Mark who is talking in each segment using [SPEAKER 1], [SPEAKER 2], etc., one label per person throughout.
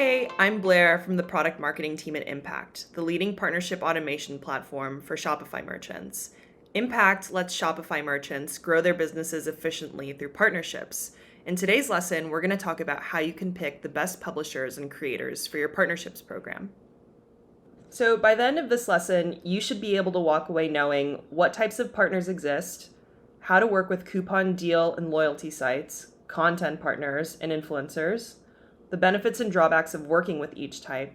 [SPEAKER 1] Hey, I'm Blair from the product marketing team at Impact, the leading partnership automation platform for Shopify merchants. Impact lets Shopify merchants grow their businesses efficiently through partnerships. In today's lesson, we're going to talk about how you can pick the best publishers and creators for your partnerships program. So by the end of this lesson, you should be able to walk away knowing what types of partners exist, how to work with coupon, deal, and loyalty sites, content partners, and influencers, the benefits and drawbacks of working with each type,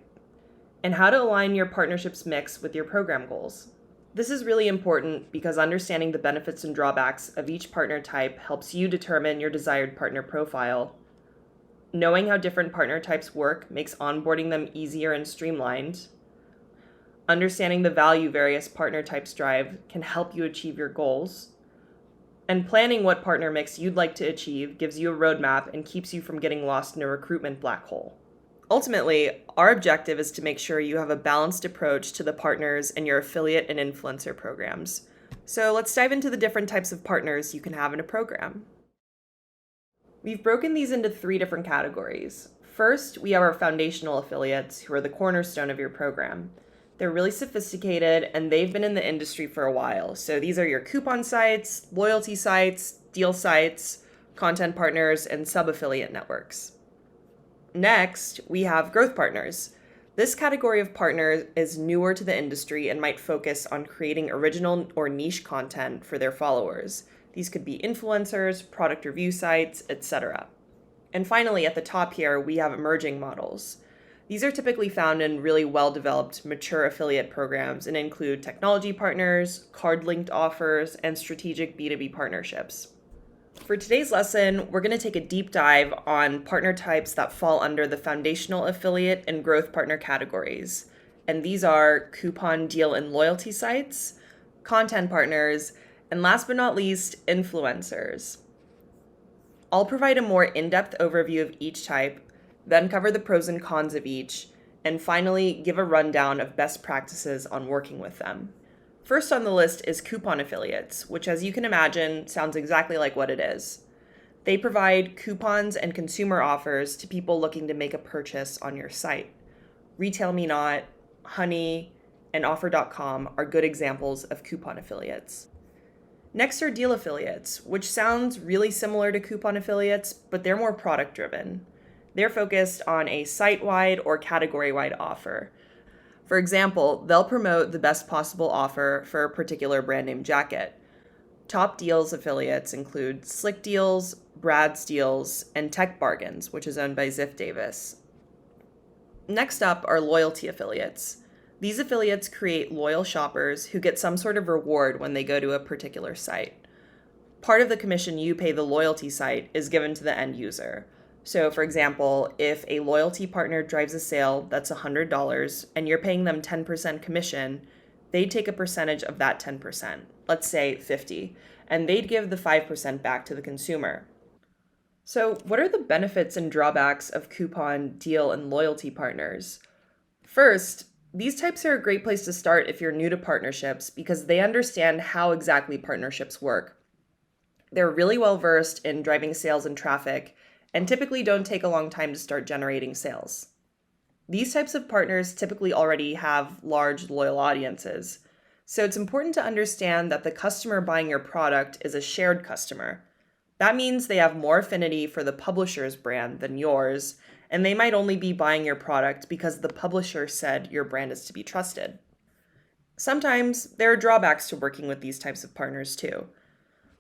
[SPEAKER 1] and how to align your partnerships mix with your program goals. This is really important because understanding the benefits and drawbacks of each partner type helps you determine your desired partner profile. Knowing how different partner types work makes onboarding them easier and streamlined. Understanding the value various partner types drive can help you achieve your goals. And planning what partner mix you'd like to achieve gives you a roadmap and keeps you from getting lost in a recruitment black hole. Ultimately, our objective is to make sure you have a balanced approach to the partners in your affiliate and influencer programs. So let's dive into the different types of partners you can have in a program. We've broken these into 3 different categories. First, we have our foundational affiliates, who are the cornerstone of your program. They're really sophisticated and they've been in the industry for a while. So these are your coupon sites, loyalty sites, deal sites, content partners, and sub-affiliate networks. Next, we have growth partners. This category of partner is newer to the industry and might focus on creating original or niche content for their followers. These could be influencers, product review sites, etc. And finally, at the top here, we have emerging models. These are typically found in really well-developed, mature affiliate programs and include technology partners, card-linked offers, and strategic B2B partnerships. For today's lesson, we're going to take a deep dive on partner types that fall under the foundational affiliate and growth partner categories. And these are coupon, deal, and loyalty sites, content partners, and last but not least, influencers. I'll provide a more in-depth overview of each type, then cover the pros and cons of each, and finally give a rundown of best practices on working with them. First on the list is coupon affiliates, which, as you can imagine, sounds exactly like what it is. They provide coupons and consumer offers to people looking to make a purchase on your site. RetailMeNot, Honey, and Offer.com are good examples of coupon affiliates. Next are deal affiliates, which sounds really similar to coupon affiliates, but they're more product-driven. They're focused on a site-wide or category-wide offer. For example, they'll promote the best possible offer for a particular brand name jacket. Top deals affiliates include Slick Deals, Brad's Deals, and Tech Bargains, which is owned by Ziff Davis. Next up are loyalty affiliates. These affiliates create loyal shoppers who get some sort of reward when they go to a particular site. Part of the commission you pay the loyalty site is given to the end user. So, for example, if a loyalty partner drives a sale that's $100 and you're paying them 10% commission, they'd take a percentage of that 10%, let's say 50, and they'd give the 5% back to the consumer. So, what are the benefits and drawbacks of coupon, deal, and loyalty partners? First, these types are a great place to start if you're new to partnerships because they understand how exactly partnerships work. They're really well versed in driving sales and traffic, and typically don't take a long time to start generating sales. These types of partners typically already have large, loyal audiences, so it's important to understand that the customer buying your product is a shared customer. That means they have more affinity for the publisher's brand than yours, and they might only be buying your product because the publisher said your brand is to be trusted. Sometimes there are drawbacks to working with these types of partners too.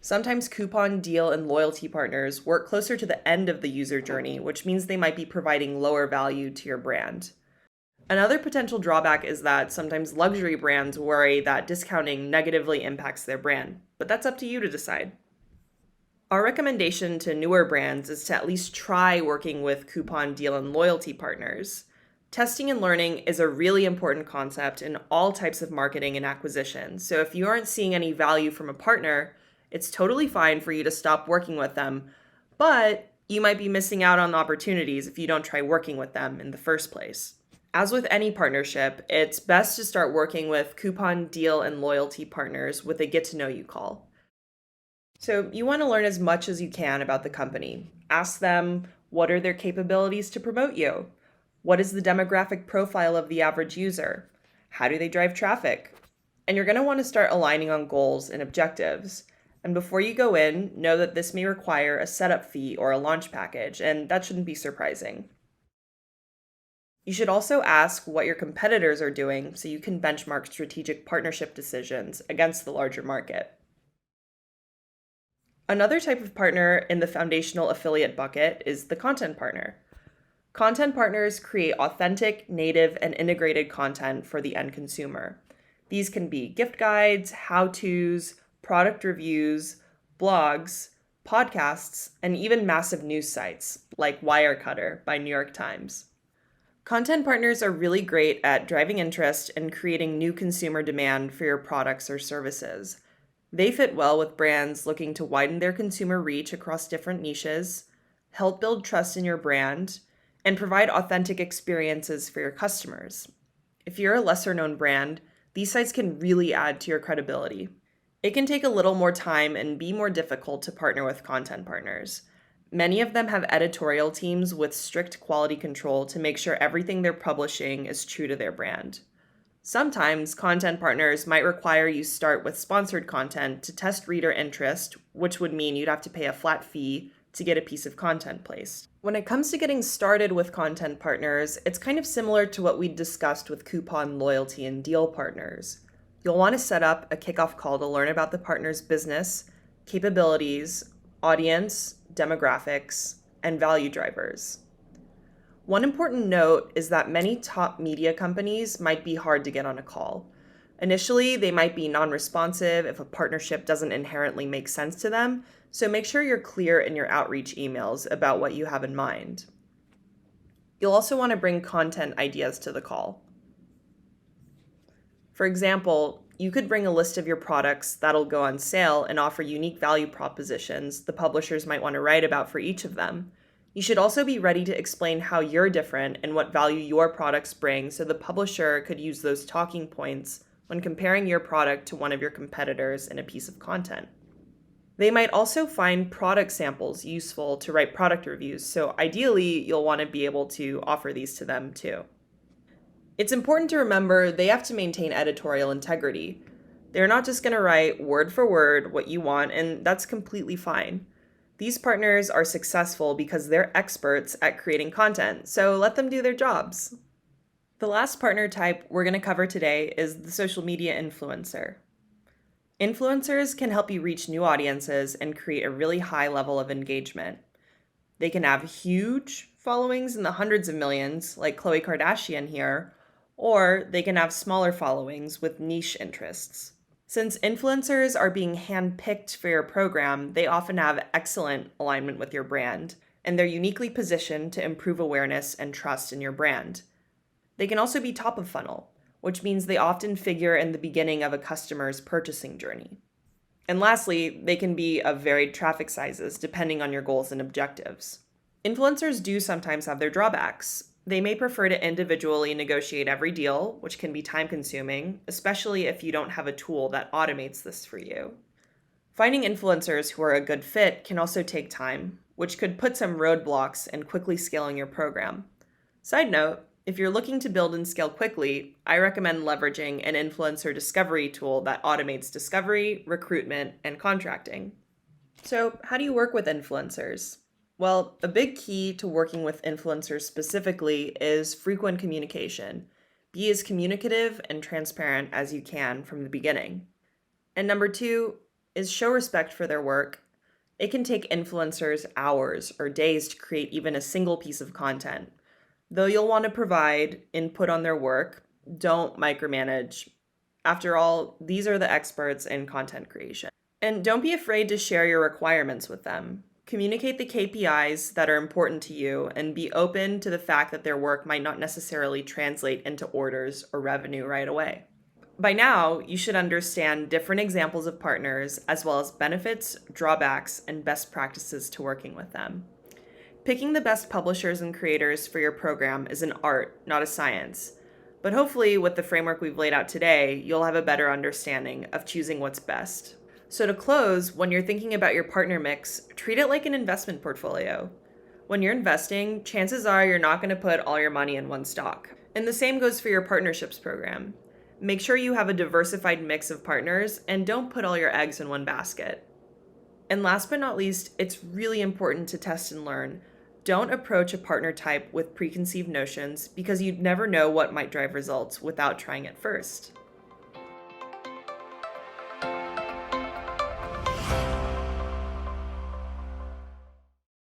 [SPEAKER 1] Sometimes coupon, deal, and loyalty partners work closer to the end of the user journey, which means they might be providing lower value to your brand. Another potential drawback is that sometimes luxury brands worry that discounting negatively impacts their brand, but that's up to you to decide. Our recommendation to newer brands is to at least try working with coupon, deal, and loyalty partners. Testing and learning is a really important concept in all types of marketing and acquisition, so if you aren't seeing any value from a partner, it's totally fine for you to stop working with them, but you might be missing out on opportunities if you don't try working with them in the first place. As with any partnership, it's best to start working with coupon, deal, and loyalty partners with a get-to-know-you call. So you want to learn as much as you can about the company. Ask them, what are their capabilities to promote you? What is the demographic profile of the average user? How do they drive traffic? And you're going to want to start aligning on goals and objectives. And before you go in, know that this may require a setup fee or a launch package, and that shouldn't be surprising. You should also ask what your competitors are doing so you can benchmark strategic partnership decisions against the larger market. Another type of partner in the foundational affiliate bucket is the content partner. Content partners create authentic, native, and integrated content for the end consumer. These can be gift guides, how-tos, product reviews, blogs, podcasts, and even massive news sites like Wirecutter by New York Times. Content partners are really great at driving interest and creating new consumer demand for your products or services. They fit well with brands looking to widen their consumer reach across different niches, help build trust in your brand, and provide authentic experiences for your customers. If you're a lesser-known brand, these sites can really add to your credibility. It can take a little more time and be more difficult to partner with content partners. Many of them have editorial teams with strict quality control to make sure everything they're publishing is true to their brand. Sometimes content partners might require you start with sponsored content to test reader interest, which would mean you'd have to pay a flat fee to get a piece of content placed. When it comes to getting started with content partners, it's kind of similar to what we discussed with coupon loyalty and deal partners. You'll want to set up a kickoff call to learn about the partner's business, capabilities, audience, demographics, and value drivers. One important note is that many top media companies might be hard to get on a call. Initially, they might be non-responsive if a partnership doesn't inherently make sense to them, so make sure you're clear in your outreach emails about what you have in mind. You'll also want to bring content ideas to the call. For example, you could bring a list of your products that'll go on sale and offer unique value propositions the publishers might want to write about for each of them. You should also be ready to explain how you're different and what value your products bring so the publisher could use those talking points when comparing your product to one of your competitors in a piece of content. They might also find product samples useful to write product reviews, so ideally you'll want to be able to offer these to them too. It's important to remember they have to maintain editorial integrity. They're not just going to write word for word what you want, and that's completely fine. These partners are successful because they're experts at creating content, so let them do their jobs. The last partner type we're going to cover today is the social media influencer. Influencers can help you reach new audiences and create a really high level of engagement. They can have huge followings in the hundreds of millions, like Khloe Kardashian here, or they can have smaller followings with niche interests. Since influencers are being handpicked for your program, they often have excellent alignment with your brand, and they're uniquely positioned to improve awareness and trust in your brand. They can also be top of funnel, which means they often figure in the beginning of a customer's purchasing journey. And lastly, they can be of varied traffic sizes depending on your goals and objectives. Influencers do sometimes have their drawbacks. They may prefer to individually negotiate every deal, which can be time-consuming, especially if you don't have a tool that automates this for you. Finding influencers who are a good fit can also take time, which could put some roadblocks in quickly scaling your program. Side note, if you're looking to build and scale quickly, I recommend leveraging an influencer discovery tool that automates discovery, recruitment, and contracting. So, how do you work with influencers? Well, a big key to working with influencers specifically is frequent communication. Be as communicative and transparent as you can from the beginning. And number 2 is show respect for their work. It can take influencers hours or days to create even a single piece of content. Though you'll want to provide input on their work, don't micromanage. After all, these are the experts in content creation. And don't be afraid to share your requirements with them. Communicate the KPIs that are important to you and be open to the fact that their work might not necessarily translate into orders or revenue right away. By now, you should understand different examples of partners as well as benefits, drawbacks, and best practices to working with them. Picking the best publishers and creators for your program is an art, not a science. But hopefully, with the framework we've laid out today, you'll have a better understanding of choosing what's best. So to close, when you're thinking about your partner mix, treat it like an investment portfolio. When you're investing, chances are you're not going to put all your money in one stock. And the same goes for your partnerships program. Make sure you have a diversified mix of partners and don't put all your eggs in one basket. And last but not least, it's really important to test and learn. Don't approach a partner type with preconceived notions because you'd never know what might drive results without trying it first.